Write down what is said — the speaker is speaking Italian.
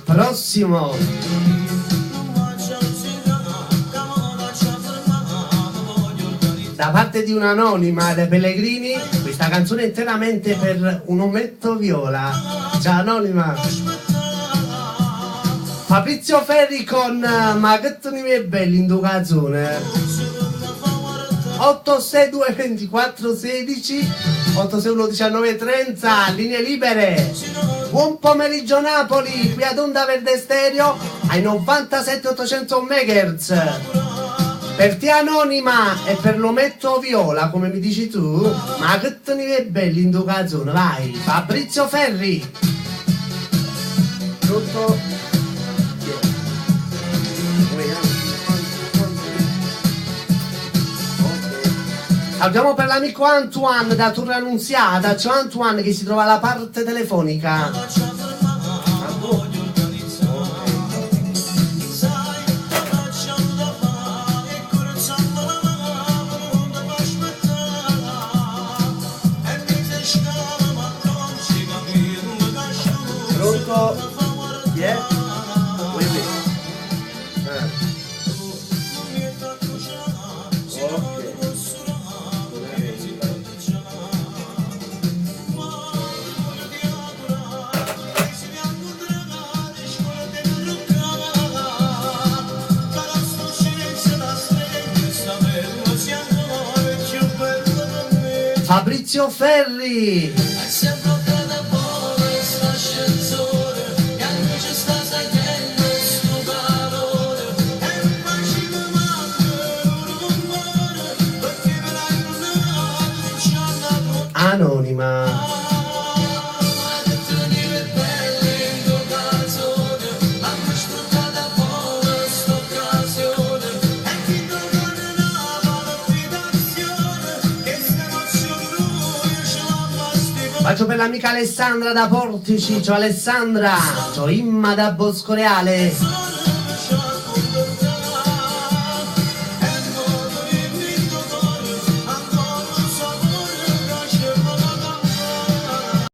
Prossimo. Da parte di un'anonima dei Pellegrini, questa canzone è interamente per un ometto viola. Ciao anonima. Fabrizio Ferri con Ma che tu ne belli in tua canzone. 862 24 16 861 19 30, linee libere. Buon pomeriggio Napoli, qui ad Onda Verde Stereo ai 97 800 MHz. Per te anonima e per l'ometto viola, come mi dici tu, ma che te ne belli in tua canzone, vai, Fabrizio Ferri. Tutto. Andiamo per l'amico Antoine da Torre Annunziata. Ciao Antoine che si trova alla parte telefonica. Pronto? Chi è? Fabrizio Ferri. Anonima. Faccio per l'amica Alessandra da Portici, ciao Alessandra, ciao Imma da Boscoreale.